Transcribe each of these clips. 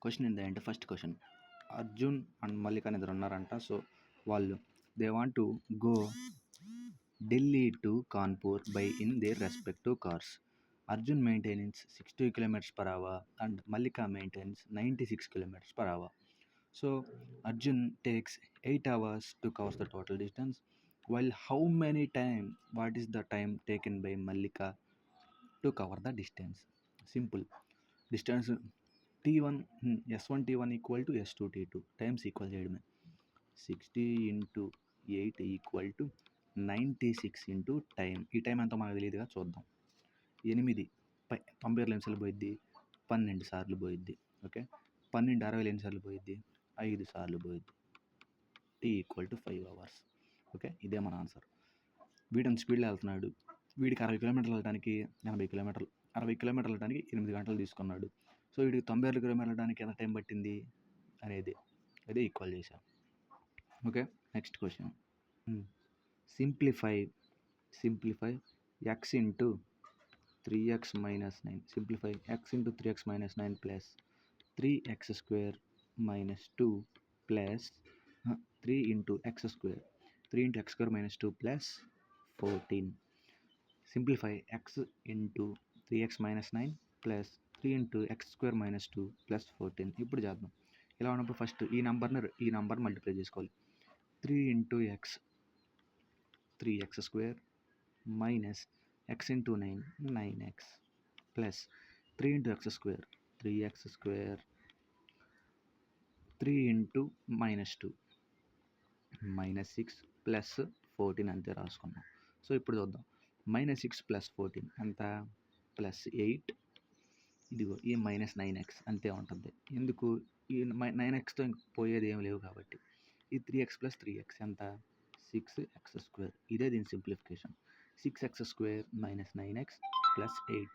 Question ఏంటంటే first question Arjun and మల్లిక అని ఇద్దరు ఉన్నారంట. సో వాళ్ళు they want to go Delhi to Kanpur by in their respective cars. Arjun maintains 60 kilometers per hour and Mallika maintains 96 kilometers per hour. So Arjun takes 8 hours to cover the total distance. While how many time? What is the time taken by Mallika to cover the distance? Simple. Distance T1 S1 T1 equal to S2 T2 times equal చేయడమే. 60 into 8 equal to 96 into time. ఈ time ఎంతో మనకు తెలియదుగా, చూద్దాం. 8 90 ఎన్నిసార్లు పోయిద్ది? 12 సార్లు పోయిద్ది. ఓకే, 12 60 ఎన్నిసార్లు పోయిద్ది? 5 సార్లు పోయిద్ది. T equal to 5 hours. Okay, ఇదే మన ఆన్సర్. వీడిని స్పీడ్లో వెళ్తున్నాడు. వీడికి 60 కిలోమీటర్లు వెళ్ళడానికి 80 కిలోమీటర్లు 60 కిలోమీటర్లు వెళ్ళడానికి 8 గంటలు తీసుకున్నాడు. సో వీడికి 96 కిలోమీటర్లు వెళ్ళడానికి ఎంత టైం పట్టింది అనేది అదే ఈక్వల్ చేసాం. Okay, next question. Simplify X into 3x minus 9. Simplify x into 3x minus 9 plus 3x square minus 2 plus 3 into x square. 3 into x square minus 2 plus 14. Simplify x into 3x minus 9 plus 3 into x square minus 2 plus 14. ఇప్పుడు చేద్దాం. ఇలా ఉన్నప్పుడు first ఈ number multiply చేసుకోవాలి. 3 into x 3x square minus x into 9 9x plus 3 into x square 3x square 3 into minus 2 minus 6 plus 14 అంతే రాసుకున్నాం. So ఇప్పుడు చూద్దాం. -6 plus 14 ఎంత? ప్లస్ 8. ఇదిగో ఈ -9x అంతే ఉంటుంది. ఎందుకు? ఈ 9xతో పోయేది ఏం లేవు కాబట్టి. ఈ 3x plus 3x ఎంత? 6x square. ఇదే దీని simplification. 6x square minus 9x plus 8.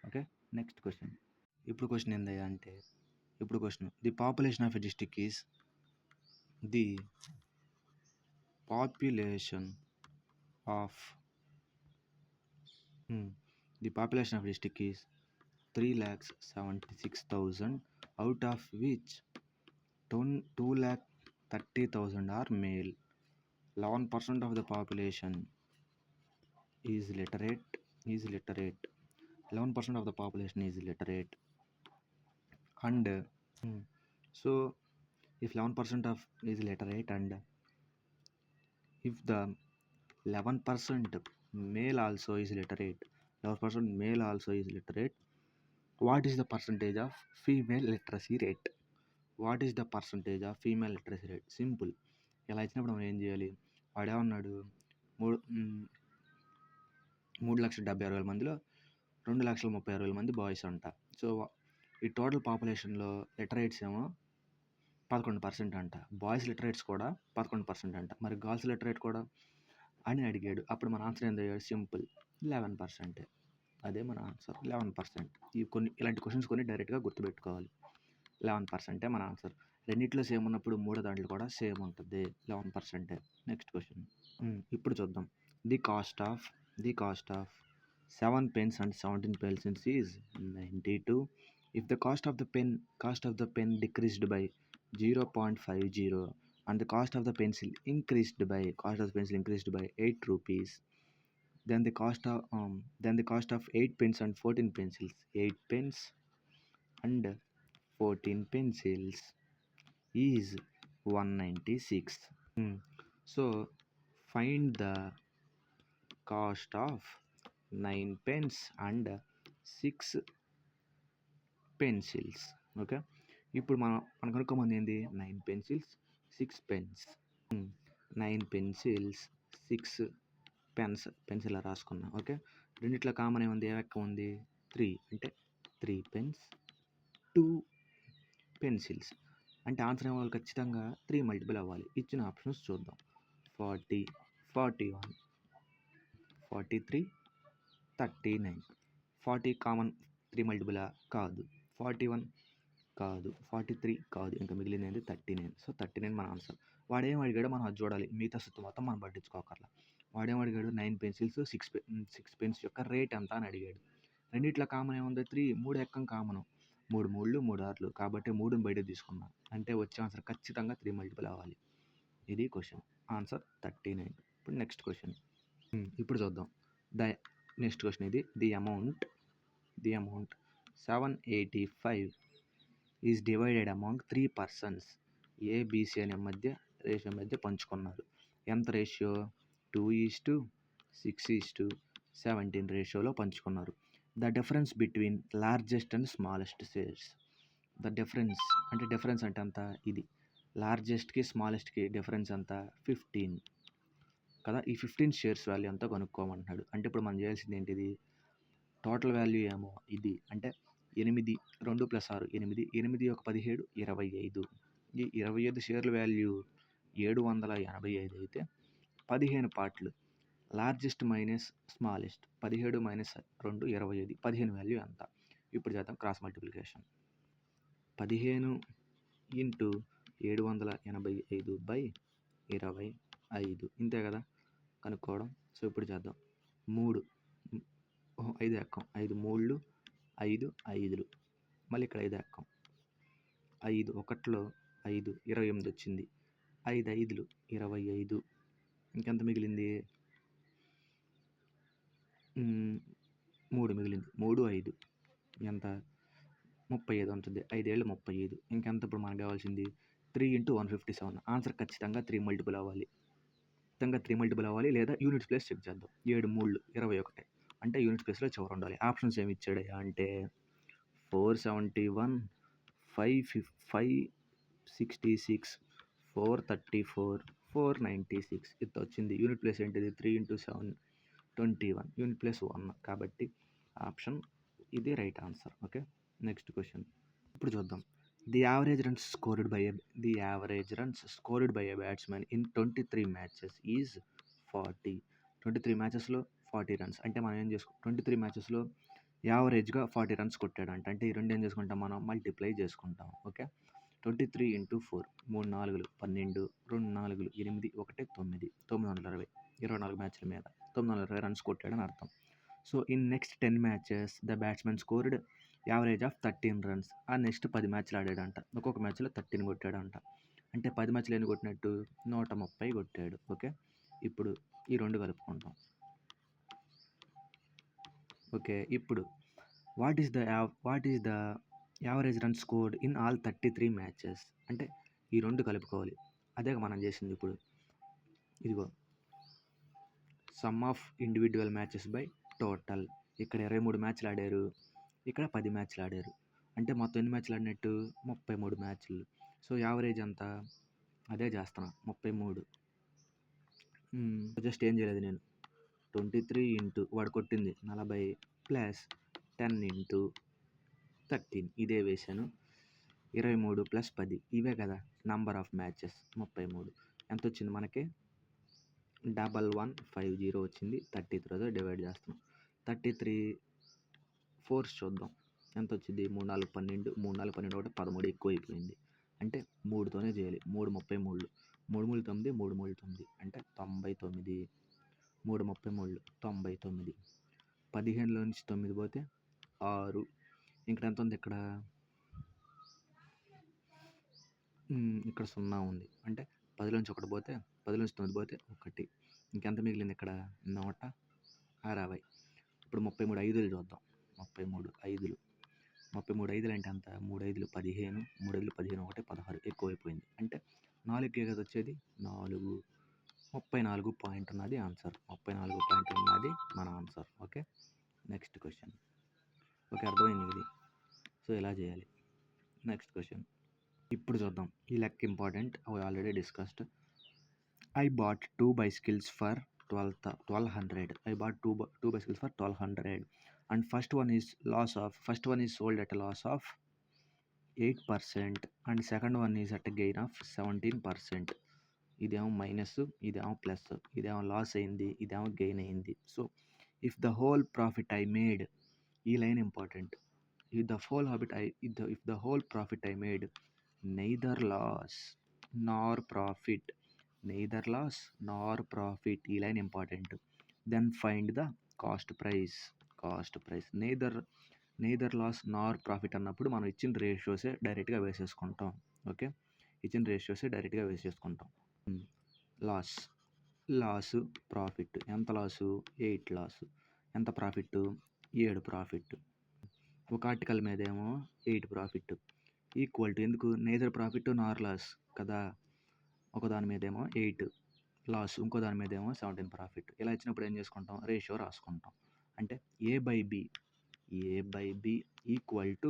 Okay, next question. ఇప్పుడు క్వశ్చన్ ఏందయ్యా అంటే, the population of a district is the population of district is 3,76,000 out of which 2,30,000 are male. 11% of the population is literate. 11% of the population is literate. And so if 11% of is literate and if the 11% male also is literate, 11% male also is literate, what is the percentage of female literacy rate? What is the percentage of female literacy rate? Simple. ఇలా ఇచ్చినప్పుడు మనం ఏం చేయాలి? వాడేమన్నాడు? 3,70,000 మందిలో 2,36,000 మంది boys అంట. So ఈ total పాపులేషన్లో literates ఏమో 11% అంట. బాయ్స్ లిటరేట్స్ కూడా 11% అంట. మరి గర్ల్స్ లిటరేట్ కూడా అని అడిగాడు. అప్పుడు మన ఆన్సర్ ఏంది? సింపుల్, 11%. అదే మన ఆన్సర్, 11%. ఇలాంటి క్వశ్చన్స్ కొన్ని డైరెక్ట్గా గుర్తుపెట్టుకోవాలి. 11% మన ఆన్సర్. రెండిట్లో సేమ్ ఉన్నప్పుడు మూడో దాంట్లో కూడా సేమ్ ఉంటుంది, 11%. Next question. ఇప్పుడు చూద్దాం. The cost of 7 pence and 17 pencils is 92. If the cost of the pen decreased by 0.50 and the cost of the pencil increased by 8 rupees, then the cost of 8 pens and 14 pencils, 8 pens and 14 pencils is 196. So find the cost of 9 pens and 6 pencils. Okay, ఇప్పుడు మనం కనుక్కోమంది ఏంది? 9 pencils 6 pens. 9 pencils 6 pens ఇలా రాసుకున్నా. Okay, రెండిట్లో common ఏముంది? ఏ లెక్క ఉంది? 3. అంటే 3 pens 2 pencils. అంటే ఆన్సర్ ఏమవ్వాలి? ఖచ్చితంగా 3 మల్టిపుల్ అవ్వాలి. ఇచ్చిన ఆప్షన్స్ చూద్దాం. 40 41 43 39. 40 కామన్ 3 మల్టిపులా? కాదు. 41 కాదు. 43 కాదు. ఇంకా మిగిలింది ఏంటి? 39. సో 39 మన ఆన్సర్. వాడేం అడిగాడో మనం అది చూడాలి. మిగతా సుత్తు మొత్తం మనం పట్టించుకోకర్లా. వాడేం అడిగాడు? 9 pencils 6 pens యొక్క రేట్ ఎంత అని అడిగాడు. రెండిట్లో కామన్ ఏముంది? 3 ఎక్కం కామను. 3 3లు 3 6లు కాబట్టి 3ని బయటకు తీసుకున్నా అంటే వచ్చే ఆన్సర్ ఖచ్చితంగా 3 మల్టిపుల్ అవ్వాలి. ఇది క్వశ్చన్. ఆన్సర్ 39. ఇప్పుడు నెక్స్ట్ క్వశ్చన్. ఇప్పుడు చూద్దాం. ద నెక్స్ట్ క్వశ్చన్ ఇది. The amount 785 is divided among 3 persons. A B C అనే రేషియో మధ్య పంచుకున్నారు. ఎంత రేషియో? 2:6:17 రేషియోలో పంచుకున్నారు. The difference between largest and smallest shares. The difference అంటే ఎంత? ఇది లార్జెస్ట్కి స్మాలెస్ట్కి డిఫరెన్స్ ఎంత? 15 కదా. ఈ 15 షేర్స్ వాల్యూ ఎంతో కనుక్కోమంటున్నాడు. అంటే ఇప్పుడు మనం చేయాల్సింది ఏంటిది? టోటల్ వాల్యూ ఏమో ఇది అంటే 8, 2 + 6 8, 8 ఒక 17 25. ఈ 25 షేర్ల వాల్యూ 785 అయితే 15 పార్ట్లు. Largest minus smallest 17 - 2 25. 15 వాల్యూ ఎంత? ఇప్పుడు చేద్దాం క్రాస్ మల్టిప్లికేషన్. 15 × 785/25 ఇంతే కదా కనుక్కోవడం. సో ఇప్పుడు చేద్దాం. 3 5 ఎక్కం 5 3లు 5 5లు మళ్ళీ ఇక్కడ 5 ఎక్కం 5 1లో 5 28 వచ్చింది. 5 5లు 25. ఇంకెంత మిగిలింది? 3 మిగిలింది. 3 5 ఎంత? 35 ఉంటుంది. 5 ఏళ్ళు 35. ఇంకెంత ఇప్పుడు మనకు కావాల్సింది? 3 × 157. ఆన్సర్ ఖచ్చితంగా 3 మల్టిపుల్ అవ్వాలి. లేదా యూనిట్స్ ప్లేస్ చెక్ చేద్దాం. 7 3లు 21 అంటే యూనిట్స్ ప్లేస్లో చివరి ఉండాలి. ఆప్షన్స్ ఏమి ఇచ్చాడు అంటే 471 566 434 496 ఇది వచ్చింది. యూనిట్ ప్లేస్ ఏంటిది? 3 × 7 21. యూనిట్ ప్లేస్ 1 కాబట్టి ఆప్షన్ ఇది right answer. Okay next question. ఇప్పుడు చూద్దాం. The average runs scored by a batsmen in 23 matches is 40. 23 మ్యాచెస్లో 40 runs అంటే మనం ఏం 23 మ్యాచెస్లో యావరేజ్గా 40 రన్స్ కొట్టాడంట. అంటే ఈ రెండు ఏం చేసుకుంటాం మనం? మల్టిప్లై చేసుకుంటాం. ఓకే 23 × 4 3 4లు 12 2 4లు 8 1 9 920 24 మ్యాచ్ల మీద 920 రన్స్ కొట్టాడని అర్థం. So in next 10 matches the batsmen scored average of 13 runs. ఆ నెక్స్ట్ 10 మ్యాచ్లు ఆడాడంట. ఒక్కొక్క మ్యాచ్లో 13 కొట్టాడంట. అంటే 10 మ్యాచ్లు ఎన్ని కొట్టినట్టు? 130 కొట్టాడు. ఓకే ఇప్పుడు ఈ రెండు కలుపుకుంటాం. ఓకే ఇప్పుడు what is the average run scored in all 33 matches అంటే ఈ రెండు కలుపుకోవాలి. అదే మనం చేసింది ఇప్పుడు. ఇదిగో some of individual matches by total. ఇక్కడ 23 మ్యాచ్లు ఆడారు, ఇక్కడ 10 మ్యాచ్లు ఆడారు. అంటే మొత్తం ఎన్ని మ్యాచ్లు ఆడినట్టు? 33 మ్యాచ్లు. సో యావరేజ్ ఎంత? అదే చేస్తున్నా 33. జస్ట్ ఏం చేయలేదు నేను. 23 ఇంటూ వాడు కొట్టింది 40 ప్లస్ 10 × 13 ఇదే వేశాను. 23 + 10 ఇవే కదా నంబర్ ఆఫ్ మ్యాచెస్ 33. ఎంత వచ్చింది మనకి? 1150 వచ్చింది. 33తో డివైడ్ చేస్తున్నాం. 33 4 చూద్దాం ఎంత వచ్చింది? 3 4 12 3 4 12 ఒకటి 13 ఎక్కువ అయిపోయింది. అంటే 3తోనే చేయాలి. 3 33 3 3 9 3 3 9 అంటే 99. 3 33 99. 15లో నుంచి 9 పోతే 6. ఇక్కడ ఎంత ఉంది? ఇక్కడ 0 ఉంది. అంటే 10 నుంచి 1 పోతే 10 నుంచి 9 పోతే 1. ఇంకెంత మిగిలింది? ఇక్కడ 160. ఇప్పుడు 33 5లు చూద్దాం. 33 5లు 33 5లు అంటే ఎంత? 3 5లు 15 3 5లు 15 1 16 ఎక్కువైపోయింది. అంటే 4కే కదా వచ్చేది? 4 34 పాయింట్ ఉన్నది ఆన్సర్. 34 పాయింట్ ఉన్నది మన answer. Okay next question. Okay అర్థమైంది ఇది. సో ఇలా చేయాలి. నెక్స్ట్ క్వశ్చన్ ఇప్పుడు చూద్దాం. ఈ లెక్క important. Already discussed. I bought 2 bicycles for 1200. I bought two bicycles for 1200 and first one is sold at a loss of 8% and second one is at a gain of 17%. ఇదేమో minus, ఇదేమో plus, ఇదేమో loss అయింది, ఇదేమో gain అయింది. So if the whole profit I made, ఈ line important. If the whole profit I made neither loss nor profit, ఈ line important. Then find the cost price. Neither neither loss nor profit అన్నప్పుడు మనం ఇచ్చిన రేషియోసే డైరెక్ట్గా వేసేసుకుంటాం. Okay, ఇచ్చిన రేషియోసే డైరెక్ట్గా వేసేసుకుంటాం. Loss profit ఎంత loss 8 loss, ఎంత ప్రాఫిట్ 7 ప్రాఫిట్. ఒక ఆర్టికల్ మీదేమో 8 ప్రాఫిట్ ఈక్వల్ టు ఎందుకు నెయిదర్ ప్రాఫిట్ నార్ లాస్ కదా, ఒకదాని మీదేమో 8 లాస్, ఇంకో దాని మీదేమో 17 ప్రాఫిట్. ఇలా ఇచ్చినప్పుడు ఏం చేసుకుంటాం, రేషియో రాసుకుంటాం. అంటే A/B ఈక్వల్ టు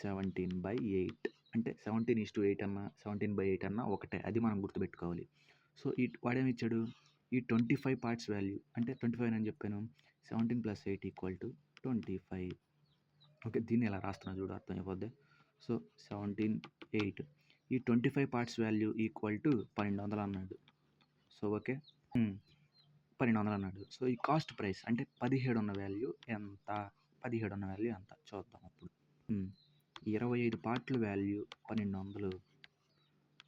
17/8. అంటే 17:8 అన్నా 17/8 అన్నా ఒకటే, అది మనం గుర్తుపెట్టుకోవాలి. సో వాడేమి ఇచ్చాడు, ఈ 25 పార్ట్స్ వాల్యూ అంటే 25 అని చెప్పాను, 17 + 8 = 25. ఓకే, దీన్ని ఎలా రాస్తున్నా చూడు అర్థమైపోద్ది. సో 17/8 ఈ 25 పార్ట్స్ వాల్యూ ఈక్వల్ టు 1200 అన్నాడు. సో ఓకే, 1200 అన్నాడు. సో ఈ కాస్ట్ ప్రైస్ అంటే 17 ఉన్న వాల్యూ ఎంత, 17 ఉన్న వాల్యూ ఎంత చూద్దాం అప్పుడు. 25 పార్ట్ల వాల్యూ 1200,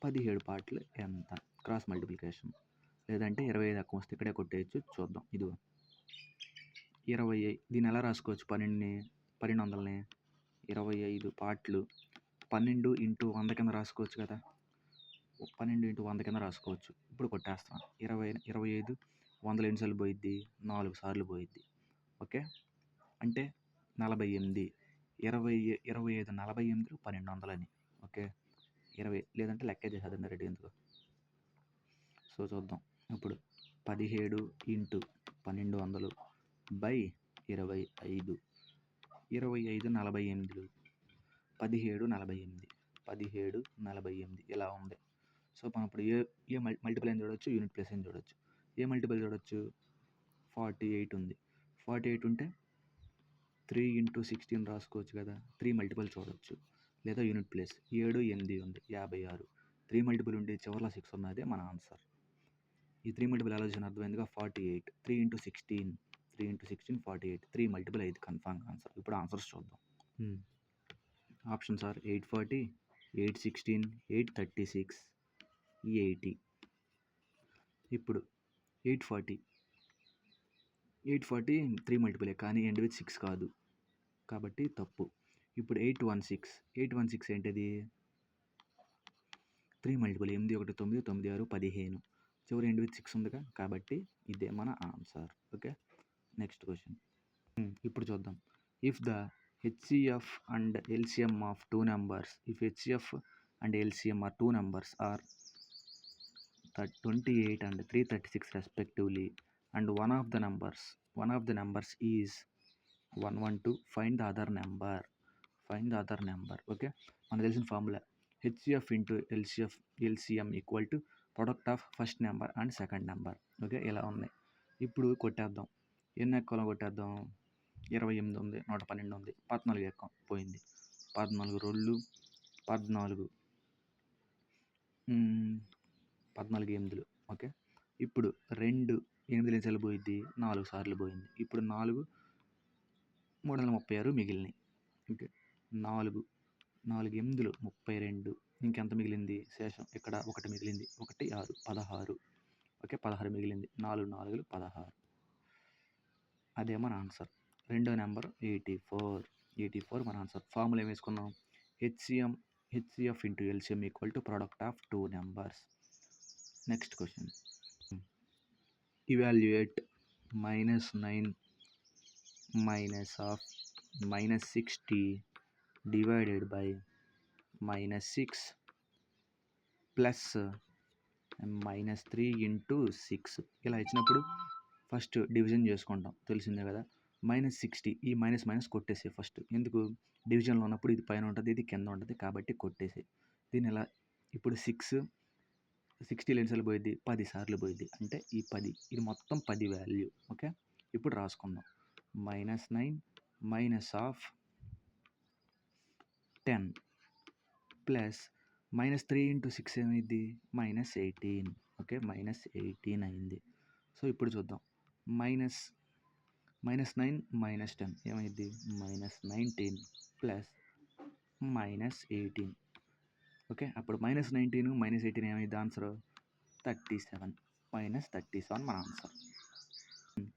17 పార్ట్లు ఎంత, క్రాస్ మల్టిప్లికేషన్. లేదంటే 25 ఎక్కువ వస్తే ఇక్కడే కొట్టేయచ్చు. చూద్దాం, ఇదిగో 20. దీన్ని ఎలా రాసుకోవచ్చు, 1200ని 25 పార్ట్లు 12 × 100 కింద రాసుకోవచ్చు కదా, 12 × 100 కింద రాసుకోవచ్చు. ఇప్పుడు కొట్టేస్తాను. 25 100 ఎన్నిసార్లు పోయిద్ది, 4 సార్లు పోయిద్ది. ఓకే, అంటే 48. 25 48 1200 అని. ఓకే, 20 లేదంటే లెక్క చేసేదండి రెడీ ఎందుకు. సో చూద్దాం ఇప్పుడు 17 × 1200 / 25. 25 48, 17 48 ఇలా ఉంది. సో మనం ఇప్పుడు ఏ మల్టిపుల్ అని చూడవచ్చు, యూనిట్ ప్లేస్ అని చూడవచ్చు. ఏ మల్టిపుల్ చూడవచ్చు, 48 ఉంది. 48 ఉంటే 3 × 16 రాసుకోవచ్చు కదా, 3 మల్టిపుల్ చూడవచ్చు. లేదా యూనిట్ ప్లేస్ 7 8 ఉంది, 56. 3 మల్టిపుల్ ఉండి చివరిలో 6 ఉన్నదే మన ఆన్సర్. ఈ 3 మల్టిపుల్ ఆలోచన అర్థమైందిగా. 48 3 × 16 48, 3 మల్టిపుల్ 5 కన్ఫామ్ ఆన్సర్. ఇప్పుడు ఆన్సర్స్ చూద్దాం. Options are 840, 816, 836, 80. ఇప్పుడు 840 3 మల్టిపులే కానీ ఎండ్ విత్ 6 కాదు కాబట్టి తప్పు. ఇప్పుడు 816 ఏంటిది, 3 మల్టిపుల్ 8 1 9 9 6 15, చివరి ఎండ్ విత్ 6 ఉందిగా కాబట్టి ఇదే మన ఆన్సర్. Okay, next question. ఇప్పుడు చూద్దాం. If the HCF and LCM of two numbers, if HCF and LCM are two numbers are 28 and 336 respectively, and one of the numbers is 112, find the other number. Okay, మనకు తెలిసిన formula HCF into LCM equal to product of first number and second number. Okay, ఇలా ఉన్నాయి. ఇప్పుడు కొట్టేద్దాం, ఎన్ని ఎక్కాలో కొట్టేద్దాం. 28 ఉంది, 112 ఉంది, 14 ఎక్కం పోయింది. 14 2 14, 14 8. Okay, ఇప్పుడు 2 8 ఎన్నిసార్లు పోయిద్ది, 4 సార్లు పోయింది. ఇప్పుడు 4 336 మిగిలినాయి. ఓకే, 4 8 32, ఇంకెంత మిగిలింది శేషం, ఇక్కడ 1 మిగిలింది, 1 6 16. ఓకే, 16 మిగిలింది, 4 4 16. అదే మన ఆన్సర్. రెండో నెంబర్ 84 మన ఆన్సర్. ఫార్ములా ఏం వేసుకున్నాం, HCF into LCM equal to product of two numbers. Next question. Evaluate -9 -60 divided by -6 plus -3 × 6. ఇలా ఇచ్చినప్పుడు ఫస్ట్ డివిజన్ చేసుకుంటాం, తెలిసిందే కదా. -60 ఈ మైనస్ కొట్టేసే ఫస్ట్, ఎందుకు డివిజన్లో ఉన్నప్పుడు ఇది పైన ఉంటుంది, ఇది కింద ఉంటుంది కాబట్టి కొట్టేసే. దీని ఎలా, ఇప్పుడు 60 ఎన్నిసార్లు పోయిద్ది, 10 సార్లు పోయిద్ది. అంటే ఈ 10, ఇది మొత్తం 10 వాల్యూ. ఓకే, ఇప్పుడు రాసుకుందాం. -9 -10 ప్లస్ -3 × 6 ఏమైంది, -18. ఓకే, -18 అయింది. సో ఇప్పుడు చూద్దాం. -9 -10 ఏమైంది, -19 ప్లస్ -18. ఓకే, అప్పుడు -19 -18 ఏమైంది ఆన్సర్ 37. -37 మన ఆన్సర్.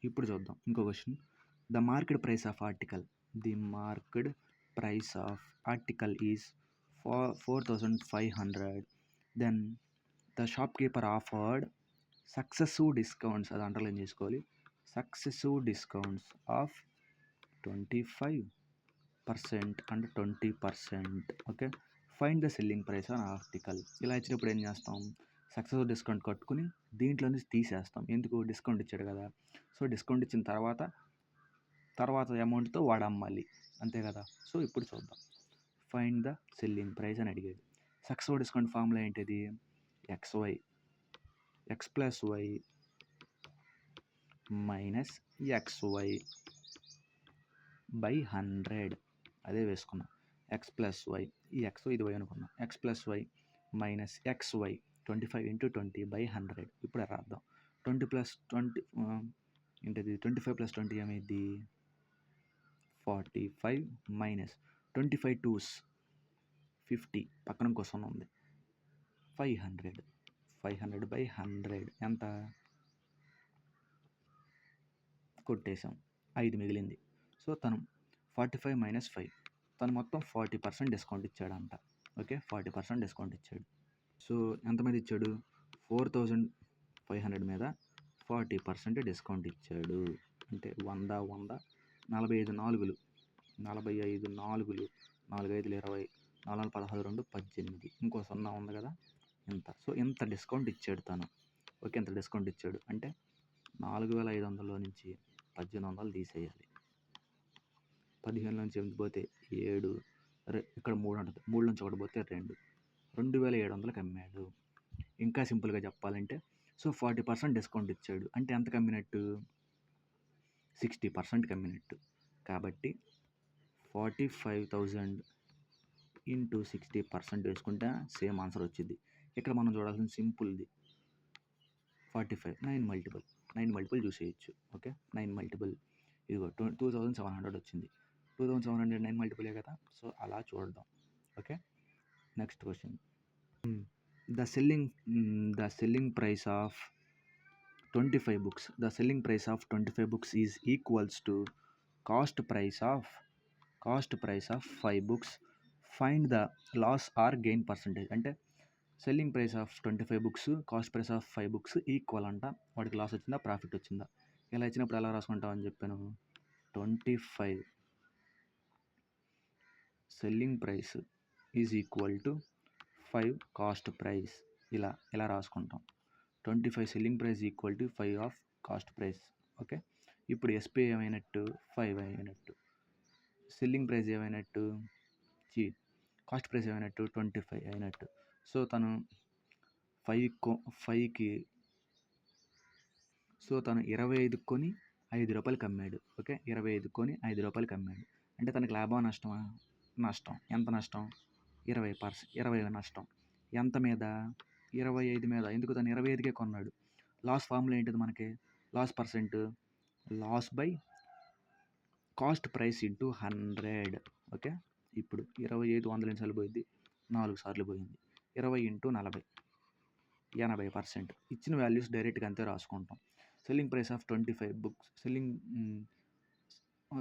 ఇప్పుడు చూద్దాం ఇంకో question. The market price of article The marked price of article is for 4500. Then the shopkeeper offered successive discounts, అది అండర్లైన్ చేసుకోవాలి, successive discounts of 25% and 20%. Okay, find the selling price on article. ఇలా ఇచ్చినప్పుడు ఏం చేస్తాం, successive discount కట్టుకుని దీంట్లో నుంచి తీసేస్తాం. ఎందుకు, డిస్కౌంట్ ఇచ్చాడు కదా. సో డిస్కౌంట్ ఇచ్చిన తర్వాత అమౌంట్తో వాడు అమ్మాలి, అంతే కదా. సో ఇప్పుడు చూద్దాం, ఫైండ్ ద సెల్లింగ్ ప్రైస్ అని అడిగాడు. సక్సెసివ్ డిస్కౌంట్ ఫార్ములా ఏంటిది, XY X plus Y minus XY by 100. అదే వేసుకున్నాం, ఎక్స్ ప్లస్ వై, ఈ ఎక్స్ ఇది వై అనుకున్నాం, X plus Y minus XY 25 × 20 by 100. ఇప్పుడు రాద్దాం, 20 + 20 ఏంటిది, 25 + 20 ఏమైంది 45 మైనస్ 25 2s 50, పక్కన కోసం ఉంది 500 బై 100 ఎంత కొట్టేసాం, 5 మిగిలింది. సో తను 45 - 5, తను మొత్తం 40% డిస్కౌంట్ ఇచ్చాడంట. ఓకే, 40% డిస్కౌంట్ ఇచ్చాడు. సో ఎంత మీద ఇచ్చాడు, 4500 మీద 40% డిస్కౌంట్ ఇచ్చాడు. అంటే 100 100 45 నాలుగులు 45 నాలుగులు 4 5 20 4 16 2 18, ఇంకో 0 ఉంది కదా, ఇంత. సో ఇంత డిస్కౌంట్ ఇచ్చాడు తను. ఓకే, ఇంత డిస్కౌంట్ ఇచ్చాడు అంటే 4500లో నుంచి 1800 తీసేయాలి. 15 నుంచి 8 పోతే 7, ఇక్కడ 3 ఉంటుంది, 3 నుంచి 1 పోతే 2, 2700కి అమ్మాడు. ఇంకా సింపుల్గా చెప్పాలంటే, సో 40% డిస్కౌంట్ ఇచ్చాడు అంటే ఎంత కమ్మినట్టు, 60% కమ్మినట్టు. కాబట్టి 45,000 ఇంటూ 60% వేసుకుంటే సేమ్ ఆన్సర్ వచ్చింది. ఇక్కడ మనం చూడాల్సిన సింపుల్ది 45, 9 మల్టిపుల్ చూసేయచ్చు. ఓకే, 9 మల్టిపుల్ ఇదిగో 2700 వచ్చింది. 2700 9 మల్టిపులే కదా, సో అలా చూడదాం. Okay, next question, the selling price of 25 books. The selling price of 25 books is equals to cost price of 5 books. Find the loss or gain percentage. అంటే selling price of 25 books cost price of 5 books equal అంట. వాడికి loss వచ్చిందా profit వచ్చిందా, ఇలా ఇచ్చినప్పుడు ఎలా రాసుకుంటామని చెప్పాను, 25 selling price is equal to 5 cost price, ఇలా రాసుకుంటాం. 25 selling price equal to 5 of cost price. Okay, ఇప్పుడు ఎస్పీ ఏమైనట్టు 5 అయినట్టు, సెల్లింగ్ ప్రైస్ ఏమైనట్టు కాస్ట్ ప్రైస్ ఏమైనట్టు 25 అయినట్టు. సో తను 5కి సో తను 25 కొని 5 రూపాయలకి అమ్మాడు. ఓకే, 25 కొని 5 రూపాయలకి అమ్మాడు అంటే తనకి లాభం నష్టమా, నష్టం. ఎంత నష్టం, 20 నష్టం. ఎంత మీద, 25 మీద. ఎందుకు, తను 25కే కొన్నాడు. లాస్ ఫార్ములా ఏంటిది మనకి, loss percent, loss by cost price into 100. Okay, ఇప్పుడు 25 100 ఎన్నిసార్లు పోయింది, 4 సార్లు పోయింది. 20 × 40 80%. ఇచ్చిన వాల్యూస్ డైరెక్ట్గా అంతే రాసుకుంటాం. Selling price of 25 books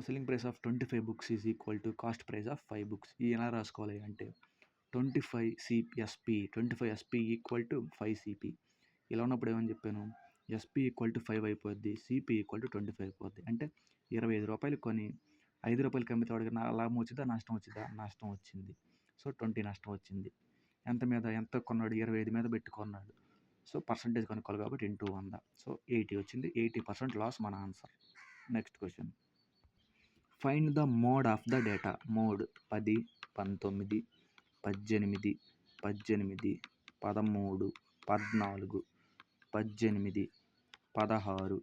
selling price of 25 books is equal to cost price of 5 books. ఇది ఎలా రాసుకోవాలి అంటే 25 SP ఈక్వల్ టు 5 CP. ఇలా ఉన్నప్పుడు ఏమని చెప్పాను, SP ఈక్వల్ టు 5 అయిపోద్ది, CP ఈక్వల్ టు 25 అయిపోద్ది. అంటే 25 రూపాయలు కొని 5 రూపాయలకి అమ్మితే వాడికి లాభం వచ్చిందా నష్టం వచ్చిందా, నష్టం వచ్చింది. సో 20 నష్టం వచ్చింది. ఎంత కొన్నాడు, 25 మీద పెట్టుకున్నాడు. సో పర్సంటేజ్ కనుక్కోవాలి కాబట్టి ఇంటూ 100. సో 80 వచ్చింది, 80% లాస్ మన answer. Next question, find the mode of the data. Mode 10 19 18 13 14 18 16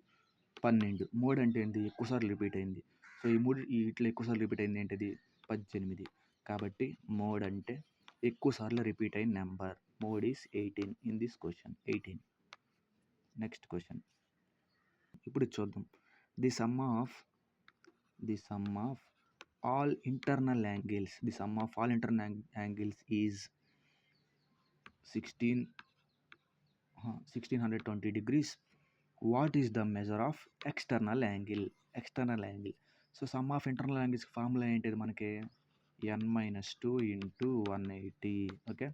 12. Mode అంటే ఏంటి, ఎక్కువసార్లు రిపీట్ అయింది. సో ఈ మూడు ఇట్లా ఎక్కువసార్లు రిపీట్ అయింది ఏంటిది, 18. కాబట్టి మోడ్ అంటే ఎక్కువసార్లు రిపీట్ అయిన number. Mode is 18 in this question, 18. Next question, ఇప్పుడు చూద్దాం. The some of all internal angles is 1620 degrees. What is the measure of external angle? So some of internal angles formula ఏంటిది మనకి n-2 into 180 okay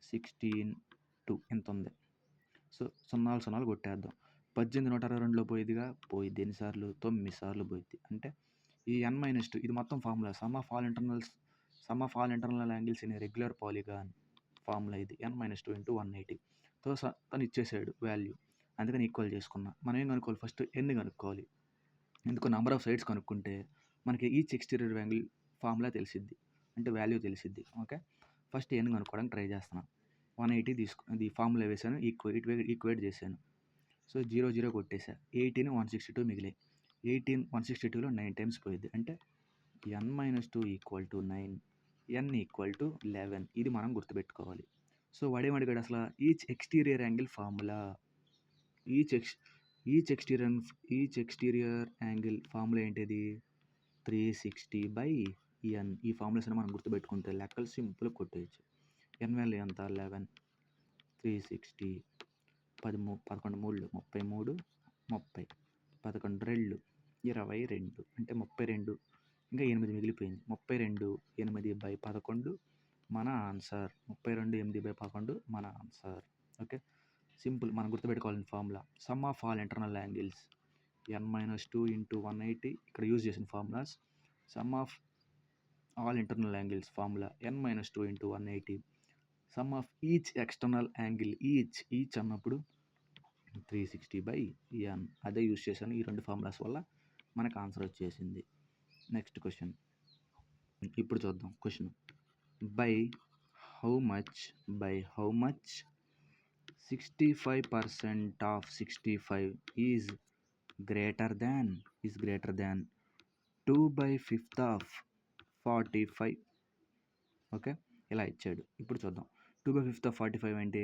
16 ఎంత ఉంది. So సున్నాలు సున్నాలు కొట్టేద్దాం. 18 పోయిద్దిగా పోయిద్ది ఎన్నిసార్లు 9 సార్లు పోయిద్ది. అంటే ఈ n-2 ఇది మొత్తం formula sum of all internal angles in regular polygon formula ఇది n-2 ఇంటూ 180. సో తను ఇచ్చేసాడు వాల్యూ, అందుకని ఈక్వల్ చేసుకున్నా. మనం ఏం కనుక్కోవాలి, ఫస్ట్ ఎన్ని కనుక్కోవాలి. ఎందుకు నెంబర్ ఆఫ్ సైడ్స్ కనుక్కుంటే మనకి ఈచ్ ఎక్స్టీరియర్ యాంగిల్ ఫార్ములా తెలిసిద్ది, అంటే వాల్యూ తెలిసిద్ది. ఓకే ఫస్ట్ ఎన్ని కనుక్కోవడానికి ట్రై చేస్తున్నాను. 180 ఇది ఫార్ములా వేసాను, ఈక్వేట్ చేశాను. సో 0 0 కొట్టేసా. 18 162 మిగిలాయి. 18 162లో 9 టైమ్స్ పోయింది. అంటే n-2 = 9, n = 11. ఇది మనం గుర్తుపెట్టుకోవాలి. సో వాడేం అడిగాడు అసలు, each exterior angle formula. Each exterior angle formula ఏంటిది 360/n. ఈ ఫార్ములాస్ మనం గుర్తుపెట్టుకుంటే లెక్కలు సింపుల్గా కొట్టేయచ్చు. n వాల్యూ ఎంత 11, 360, 11 3 33, 30, 11 2 22, అంటే 32, ఇంకా 8 మిగిలిపోయింది. 32 8/11 మన ఆన్సర్. 32 8/11 మన ఆన్సర్. ఓకే సింపుల్, మనం గుర్తుపెట్టుకోవాలని formula sum of all internal angles n-2 into 180. ఇక్కడ యూజ్ చేసిన formulas sum of all internal angles formula n-2 into 180. Sum of each external angle each అన్నప్పుడు 360/n. అదే యూజ్ చేశాను. ఈ రెండు ఫార్ములాస్ వల్ల మనకు ఆన్సర్ వచ్చేసింది. నెక్స్ట్ క్వశ్చన్ ఇప్పుడు చూద్దాం. Question by how much 65% of 65 is greater than 2/5 of 45. Okay ఇలా ఇచ్చాడు. ఇప్పుడు చూద్దాం. 2/5 ఆఫ్ 45 అంటే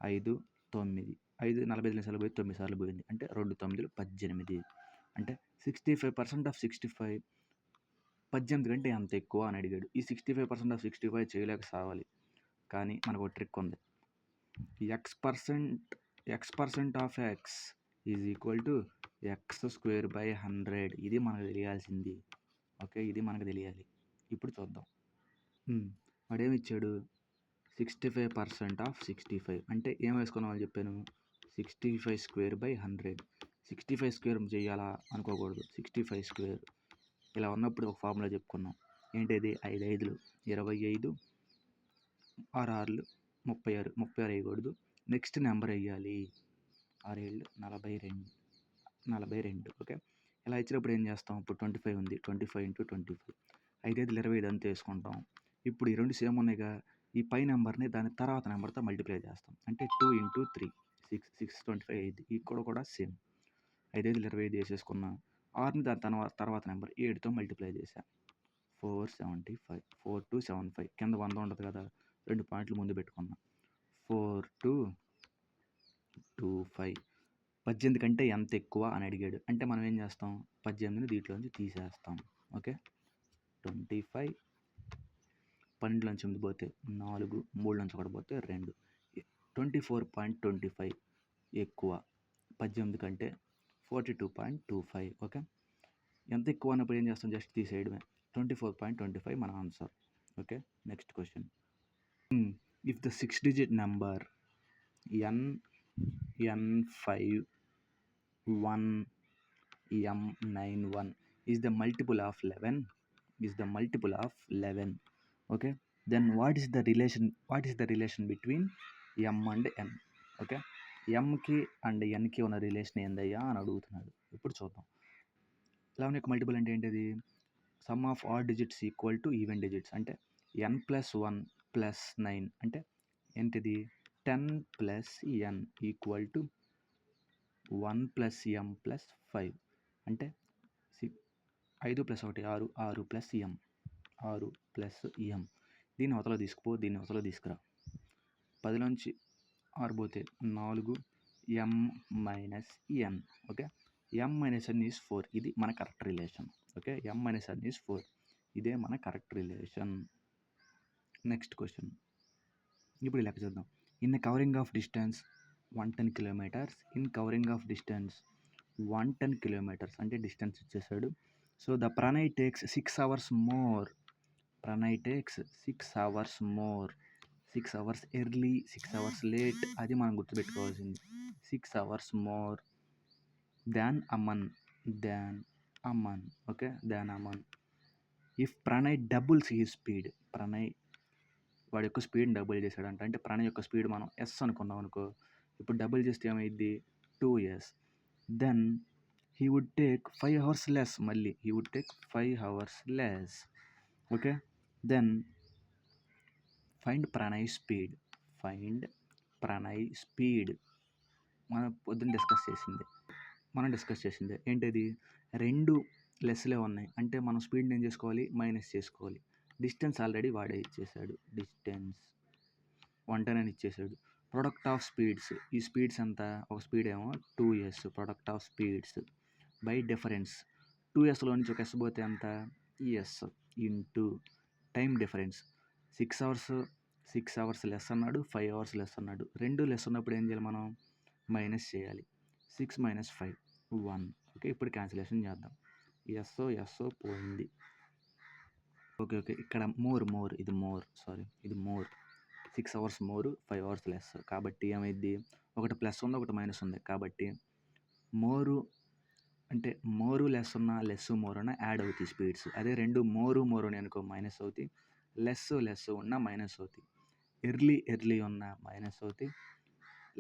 5 9 5 45 సార్లు పోయి 9 సార్లు పోయింది. అంటే 2 9 18. అంటే 65% ఆఫ్ 65 18 కంటే అంత ఎక్కువ అని అడిగాడు. ఈ 65% ఆఫ్ 65 చేయలేక సావాలి. కానీ మనకు ఒక ట్రిక్ ఉంది. x% of x is equal to x²/100. ఇది మనకు తెలియాల్సింది. ఓకే ఇది మనకు తెలియాలి. ఇప్పుడు చూద్దాం. వాడేమి ఇచ్చాడు 65% ఆఫ్ 65 అంటే ఏం వేసుకున్నామని చెప్పాను 65²/100. 65² చేయాలా అనుకోకూడదు. 65² ఇలా ఉన్నప్పుడు ఒక ఫార్ములా చెప్పుకున్నాం. ఏంటిది 5 5లు 25, 6 6లు 36 36 వేయకూడదు. నెక్స్ట్ నెంబర్ వేయాలి. 6 7 42. ఓకే ఇలా ఇచ్చినప్పుడు ఏం చేస్తాం, ఇప్పుడు 25 ఉంది 25 × 25 5 5 25 అంతా వేసుకుంటాం. ఇప్పుడు ఈ రెండు సేమ్ ఉన్నాయిగా, ఈ పై నెంబర్ని దాని తర్వాత నెంబర్తో మల్టిప్లై చేస్తాం. అంటే 2 × 3 6 25 అయింది. ఈ కూడా సేమ్ 5 5 25 వేసేసుకున్నా. 6ని దాని తర్వాత నెంబర్ 7తో మల్టిప్లై చేశా. 475 4275 కింద 100 ఉంటుంది కదా, 2 పాయింట్లు ముందు పెట్టుకున్నా. 4225 18 కంటే ఎంత ఎక్కువ అని అడిగాడు. అంటే మనం ఏం చేస్తాం 18ని దీంట్లోంచి తీసేస్తాం. ఓకే 25 12 నుంచి పోతే 4 3 నుంచి ఒకటి పోతే 2 24.25 ఎక్కువ 18 కంటే 42.25. ఓకే ఎంత ఎక్కువ అన్నప్పుడు ఏం చేస్తాం, జస్ట్ తీసేయడమే. 24.25 మన answer. Okay next question. If the 6-digit number n511m91 is the multiple of 11, okay, then what is the relation between m and n? Okay mకి అండ్ nకి ఉన్న రిలేషన్ ఏందయ్యా అని అడుగుతున్నాడు. ఇప్పుడు చూద్దాం. 11 యొక్క మల్టిపుల్ అంటే ఏంటిది, some of odd digits equal to even digits. అంటే n+1 + 9 అంటే ఏంటిది 10 + n ఈక్వల్ టు 1 + m + 5. అంటే 5 + 1 6 6 + m 6 + m. దీన్ని అవతల తీసుకుపో, దీన్ని అవతల తీసుకురా. 10 నుంచి 6 పోతే 4 m - n. Okay m - n is 4. ఇది మన correct relation. Okay m - n is 4. ఇదే మన కరెక్ట్ రిలేషన్. Next question. ఇప్పుడు లెక్క చేద్దాం. In covering of distance 110 km. In covering of distance 110 km అంటే డిస్టెన్స్ ఇచ్చేసాడు. So the Pranay takes 6 hours more. Pranay takes 6 hours more. 6 hours early, 6 hours late, అది మనం గుర్తుపెట్టుకోవాల్సింది. 6 hours more than Aman. Okay, than Aman. If Pranay doubles he speed. Pranay వాడి యొక్క స్పీడ్ని double చేశాడంట. అంటే ప్రణయ్ యొక్క స్పీడ్ మనం ఎస్ అనుకున్నాం అనుకో, ఇప్పుడు డబుల్ చేస్తే ఏమైంది 2s. Then he would take 5 hours less. మళ్ళీ he would take 5 hours less. Okay, then find Pranay speed. మనం పొద్దున్న డిస్కస్ చేసింది ఏంటిది, రెండు లెస్లే ఉన్నాయి అంటే మనం స్పీడ్ని ఏం చేసుకోవాలి, మైనస్ చేసుకోవాలి. డిస్టెన్స్ ఆల్రెడీ వాడే ఇచ్చేసాడు, డిస్టెన్స్ 110 అని ఇచ్చేసాడు. ప్రొడక్ట్ ఆఫ్ స్పీడ్స్, ఈ స్పీడ్స్ ఎంత, ఒక స్పీడ్ ఏమో 2s, product of speeds by difference. 2sలో నుంచి ఒక s పోతే ఎంత, S into time difference. 6 hours less అన్నాడు, 5 అవర్స్ లెస్ అన్నాడు. రెండు లెస్ ఉన్నప్పుడు ఏం చేయాలి, మనం మైనస్ చేయాలి. 6 - 5 1. ఓకే, ఇప్పుడు క్యాన్సిలేషన్ చేద్దాం. ఎస్ఓ పోయింది. ఓకే, ఇక్కడ ఇది more. 6 hours more, 5 hours less. కాబట్టి ఏమైంది, ఒకటి ప్లస్ ఉంది, ఒకటి మైనస్ ఉంది. కాబట్టి మోరు అంటే మోరు లెస్ ఉన్నా, లెస్ మోర్ ఉన్నా యాడ్ అవుతాయి స్పీడ్స్. అదే రెండు మోరు అని అనుకో మైనస్ అవుతాయి, లెస్ ఉన్నా మైనస్ అవుతాయి. ఎర్లీ ఉన్నా మైనస్ అవుతాయి,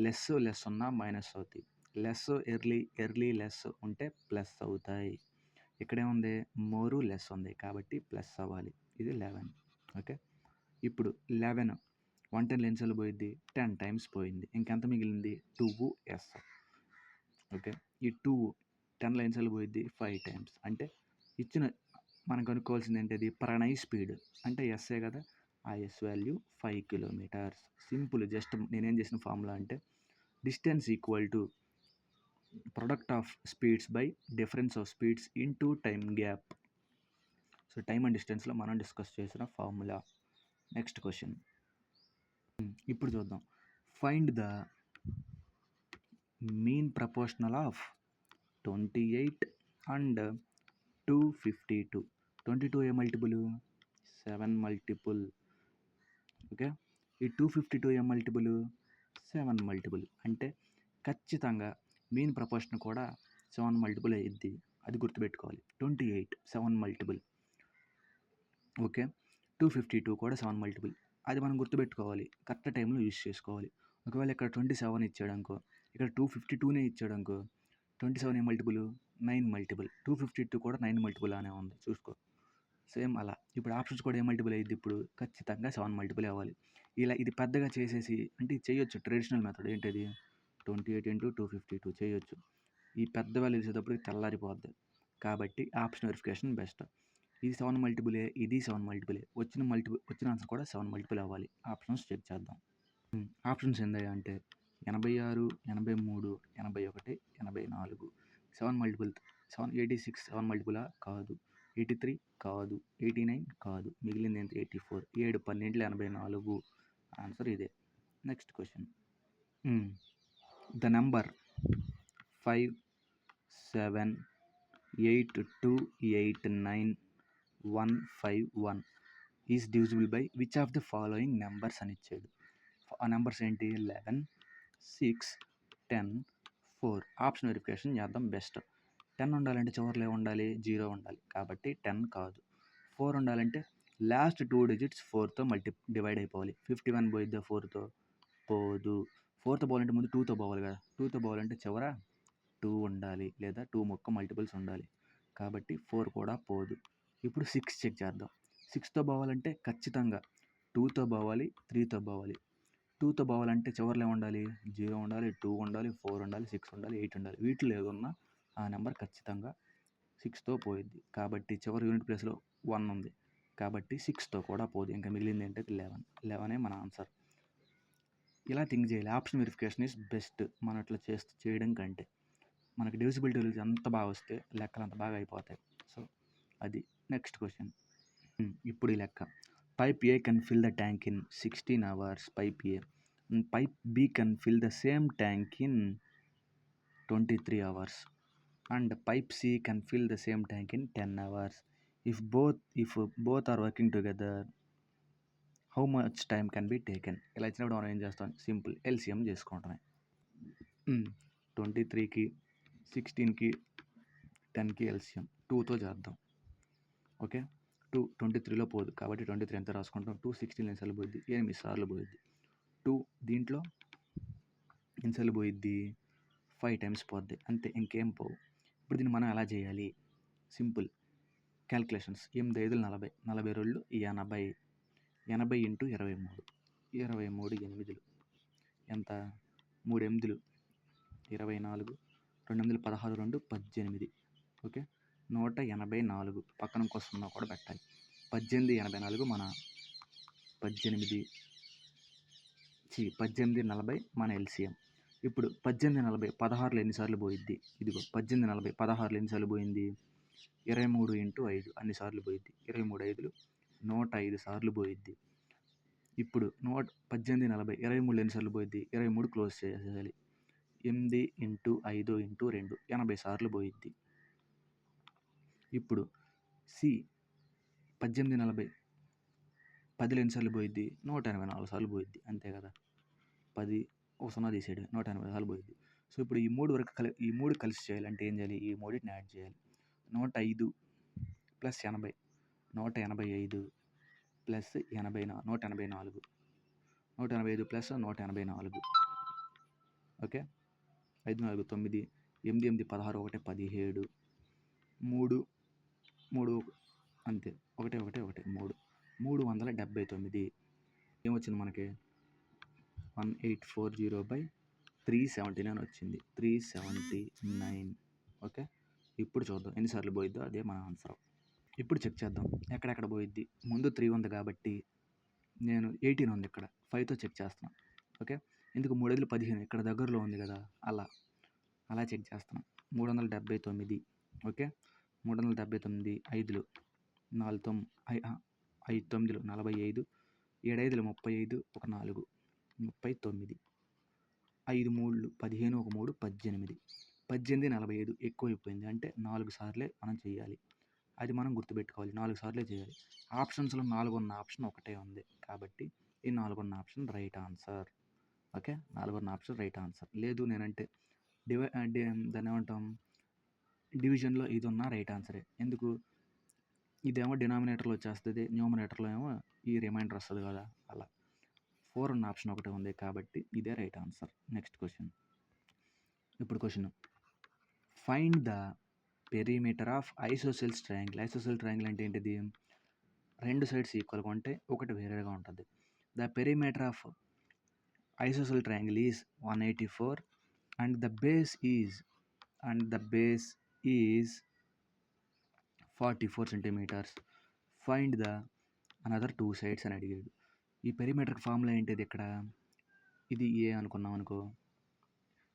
లెస్ ఉన్నా మైనస్ అవుతాయి. ఎర్లీ లెస్ ఉంటే ప్లస్ అవుతాయి. ఇక్కడేముంది, మోరు లెస్ ఉంది కాబట్టి ప్లస్ అవ్వాలి. ఇది 11. ఓకే, ఇప్పుడు 11 110 ఎన్నిసార్లు పోయింది, 10 టైమ్స్ పోయింది. ఇంకెంత మిగిలింది, 2s. ఓకే, ఈ 2 10 ఎన్నిసార్లు పోయింది, 5 టైమ్స్. అంటే ఇచ్చిన మనం కనుక్కోవాల్సింది ఏంటిది, ప్రణయ్ స్పీడ్ అంటే ఎస్ఏ కదా, ఆ S value 5 kilometres. Simple, just నేనేం చేసిన ఫార్ములా అంటే distance equal to product of speeds by difference of speeds into time gap. So time and డిస్టెన్స్లో మనం డిస్కస్ చేసిన ఫార్ములా. నెక్స్ట్ క్వశ్చన్ ఇప్పుడు చూద్దాం. Find the mean proportional of 28 and 252. 22 A multiple, 7 multiple. Okay, ఈ 252 ఏ multiple, 7 multiple. అంటే ఖచ్చితంగా mean proportion కూడా 7 multiple అయ్యిద్ది, అది గుర్తుపెట్టుకోవాలి. 28 7 మల్టిపుల్. ఓకే, 252 కూడా 7 మల్టిపుల్, అది మనం గుర్తుపెట్టుకోవాలి, కరెక్ట్ టైంలో యూజ్ చేసుకోవాలి. ఒకవేళ ఇక్కడ 27 ఇచ్చాడు అనుకో, ఇక్కడ 252నే ఇచ్చాడు అనుకో, 27 ఏ మల్టిపుల్, 9 మల్టిపుల్. 252 కూడా 9 మల్టిపుల్ అనే ఉంది, చూసుకో. సేమ్ అలా ఇప్పుడు ఆప్షన్స్ కూడా ఏ మల్టిపుల్ అయ్యిద్ది, ఇప్పుడు ఖచ్చితంగా 7 మల్టిపుల్ అవ్వాలి. ఇది పెద్దగా చేసేసి అంటే ఇది చేయొచ్చు, ట్రెడిషనల్ మెథడ్ ఏంటిది, 28 × 252 చేయొచ్చు. ఈ పెద్ద వాల్యూ వేసేటప్పుడు తెల్లారిపోద్ది. కాబట్టి ఆప్షన్ వెరిఫికేషన్ బెస్ట్. ఇది 7 మల్టిపులే, ఇది 7 మల్టిపులే, వచ్చిన ఆన్సర్ కూడా 7 మల్టిపుల్ అవ్వాలి. ఆప్షన్స్ చెక్ చేద్దాం. ఆప్షన్స్ ఏందయ్యా అంటే 86, 83, 81, 84. 7 మల్టిపుల్ 86 7 మల్టిపులా కాదు, 83 కాదు, 89 కాదు, మిగిలింది ఎంత 84. 7 12 84. ఆన్సర్ ఇదే. Next question. The number 5 7 8 2 8 9 1 5 1 is divisible by which of the following numbers అని ఇచ్చాడు. ఆ నెంబర్స్ ఏంటి, 11 6 10 4. ఆప్షన్ వెరిఫికేషన్ చేద్దాం బెస్ట్. 10 ఉండాలంటే చివరిలో ఉండాలి, 0 ఉండాలి, కాబట్టి 10 కాదు. 4 ఉండాలంటే లాస్ట్ 2 డిజిట్స్ 4తో డివైడ్ అయిపోవాలి. 51 పోయిద్దా 4తో, పోదు. 4తో పోవాలంటే ముందు 2తో పోవాలి కదా, 2తో పోవాలంటే చివర 2 ఉండాలి, లేదా 2 మొక్క మల్టిపుల్స్ ఉండాలి, కాబట్టి 4 కూడా పోదు. ఇప్పుడు 6 చెక్ చేద్దాం. 6తో పోవాలంటే ఖచ్చితంగా 2తో పోవాలి, 3తో పోవాలి. 2తో పోవాలంటే చివరిలో ఉండాలి, 0 ఉండాలి, 2 ఉండాలి, 4 ఉండాలి, 6 ఉండాలి, 8 ఉండాలి. వీటిలో ఏదున్నా ఆ నెంబర్ ఖచ్చితంగా 6తో పోయిద్ది. కాబట్టి చివరి యూనిట్ ప్లేస్లో 1 ఉంది, కాబట్టి 6తో కూడా పోదు. ఇంకా మిగిలింది ఏంటంటే 11 మన ఆన్సర్. ఇలా థింక్ చేయాలి. ఆప్షన్ వెరిఫికేషన్ ఈజ్ బెస్ట్ మనం ఇట్లా చేయడం కంటే. మనకి డివిజిబిలిటీ అంత బాగా వస్తే లెక్కలు అంత బాగా అయిపోతాయి. సో అది. Next question. ఇప్పుడు ఈ లెక్క. Pipe A can fill the tank in 16 hours. Pipe A. Pipe B can fill the same tank in 23 hours. and pipe C can fill the same tank in 10 hours. If both are working together, how much time can be taken? ఇలా ఇచ్చినప్పుడు మనం ఏం చేస్తాం? Simple LCM చేసుకుంటాం. 23కి 16కి 10కి LCM 2తో చేద్దాం. Okay, 23లో పోదు కాబట్టి 23 ఎంత రాసుకుంటాం? 16 ఎన్నిసార్లు పోయిద్ది? 8 సార్లు పోయిద్ది. 2 దీంట్లో ఎన్నిసార్లు పోయిద్ది? 5 టైమ్స్ పోద్ది. అంతే, ఇంకేం పోవు. ఇప్పుడు దీన్ని మనం ఎలా చేయాలి? Simple calculations. 8 5 40, 42 80, 80 ఇంటూ 23, 23 8 ఎంత? 3 8 24, 2 8 16, 2 18. ఓకే, 184. పక్కన ఇంకో 0 కూడా పెట్టాలి. 1884 మన 1840 మన ఎల్సిఎం. ఇప్పుడు 1840 16లో ఎన్నిసార్లు పోయిద్ది? ఇదిగో 1840 16లో ఎన్నిసార్లు పోయింది? 23 ఇంటూ 5 అన్నిసార్లు పోయిద్ది. 23 5 105 సార్లు పోయిద్ది. ఇప్పుడు 1840 23లో ఎన్నిసార్లు పోయిద్ది? 23 క్లోజ్ చేసేయాలి. 8 ఇంటూ 5 ఇంటూ 2 80 సార్లు పోయిద్ది. ఇప్పుడు సి 1840 10లో ఎన్నిసార్లు పోయిద్ది? 184 సార్లు పోయిద్ది. అంతే కదా, 10 ఒక 0 తీసేయడం, 180 సార్లు పోయిద్ది. సో ఇప్పుడు ఈ మూడు కలిసి చేయాలంటే ఏం చేయాలి? ఈ మూడింటిని యాడ్ చేయాలి. 105 ప్లస్ 80, 185 ప్లస్ 184, 185 ప్లస్ 184. ఓకే, 5 4 9, 8 8 16, 1 17, 3 3 అంతే, 1 1 1 3, 379. ఏమొచ్చింది మనకి? 1840/379 వచ్చింది. 379. ఓకే, ఇప్పుడు చూద్దాం ఎన్నిసార్లు పోయిద్దో. అదే మన ఆన్సర్. ఇప్పుడు చెక్ చేద్దాం ఎక్కడెక్కడ పోయిద్ది. ముందు 3 ఉంది కాబట్టి నేను 18 ఉంది ఇక్కడ 5తో చెక్ చేస్తున్నాను. ఓకే, ఎందుకు? 3 5 15 ఇక్కడ దగ్గరలో ఉంది కదా, అలా చెక్ చేస్తున్నాం. 379. ఓకే, 379 5 4 5 9 45, 7 5 35, 1 4 39, 5 3 15, 1 3 18. 1845 ఎక్కువైపోయింది అంటే 4 సార్లే మనం చేయాలి. అది మనం గుర్తుపెట్టుకోవాలి. 4 సార్లే చేయాలి. ఆప్షన్స్లో 4 ఉన్న ఆప్షన్ ఒకటే ఉంది కాబట్టి ఈ 4 ఉన్న ఆప్షన్ రైట్ ఆన్సర్. ఓకే, 4 ఉన్న ఆప్షన్ రైట్ ఆన్సర్. లేదు నేనంటే దాన్ని ఏమంటాం? డివిజన్లో ఇది ఉన్న రైట్ ఆన్సరే. ఎందుకు? ఇదేమో డినామినేటర్లో వచ్చేస్తుంది, న్యూమరేటర్లో ఏమో ఈ రిమైండర్ వస్తుంది కదా, అలా 4 ఉన్న ఆప్షన్ ఒకటే ఉంది కాబట్టి ఇదే రైట్ ఆన్సర్. Next question. ఇప్పుడు question, find the perimeter of isosceles triangle. Isosceles triangle అంటే ఏంటిది? 2 సైడ్స్ ఈక్వల్గా ఉంటే ఒకటి వేరేగా ఉంటుంది. The perimeter of isosceles triangle is 184 and the base is 44 centimeters. Find the another 2 sides అని అడిగాడు. ఈ పెరిమీటర్ ఫార్ములా ఏంటిది? ఇక్కడ ఇది ఏ అనుకున్నాం అనుకో,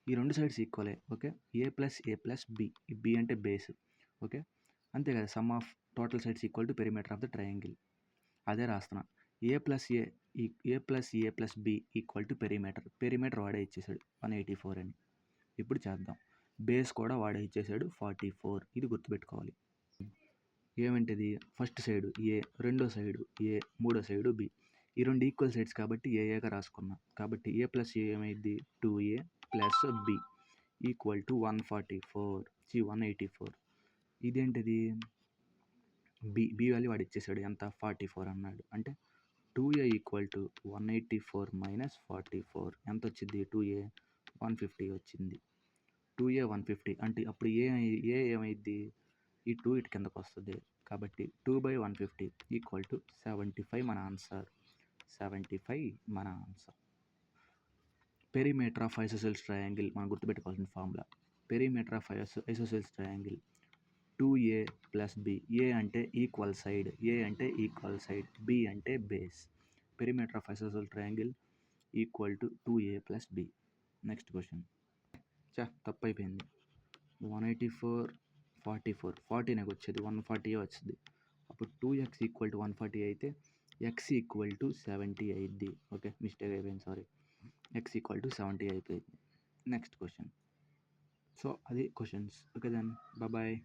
ఈ 2 సైడ్స్ ఈక్వలే. ఓకే, ఏ ప్లస్ బి, ఈ బి అంటే బేస్. ఓకే, అంతే కదా, sum of total sides equal to perimeter of the triangle. అదే రాస్తున్నా. A plus B equal to perimeter వాడే ఇచ్చేసాడు 184 అని. ఇప్పుడు చేద్దాం. బేస్ కూడా వాడే ఇచ్చేసాడు 44. ఇది గుర్తుపెట్టుకోవాలి. ఏమంటది? ఫస్ట్ సైడు ఏ, రెండో సైడు ఏ, మూడో సైడు బి. ఈ 2 ఈక్వల్ సైడ్స్ కాబట్టి ఏగా రాసుకున్నా. కాబట్టి ఏ ప్లస్ ఏ ఏమైంది? 2a plus B equal to 184. ఇదేంటిది? బి వాల్యూ వాడు ఇచ్చేసాడు, ఎంత? 44 అన్నాడు. అంటే 2a ఈక్వల్ టు 184 మైనస్ 44 ఎంత వచ్చింది? 2a 150 వచ్చింది. 2a 150 అంటే అప్పుడు ఏ ఏమైంది? ఈ 2 ఇటు కిందకు వస్తుంది కాబట్టి 2/150 ఈక్వల్ టు 75 మన ఆన్సర్. 75 మన answer. Perimeter of isosceles triangle మనం గుర్తుపెట్టుకోవాల్సిన formula. Perimeter of isosceles triangle 2a plus B. A అంటే ఈక్వల్ సైడ్, బి అంటే base. Perimeter of isosceles triangle equal to 2a plus B. Next question. తప్పు అయిపోయింది. 184 44 40 నాకు వచ్చేది, 140 వచ్చింది. అప్పుడు 2x ఈక్వల్ టు 140 అయితే x ఈక్వల్ టు 70 అయింది. ఓకే, మిస్టేక్ అయిపోయింది, సారీ. x ఈక్వల్ టు 70 అయిపోయింది. Next question. సో అది క్వశ్చన్స్. Okay then. బాయ్.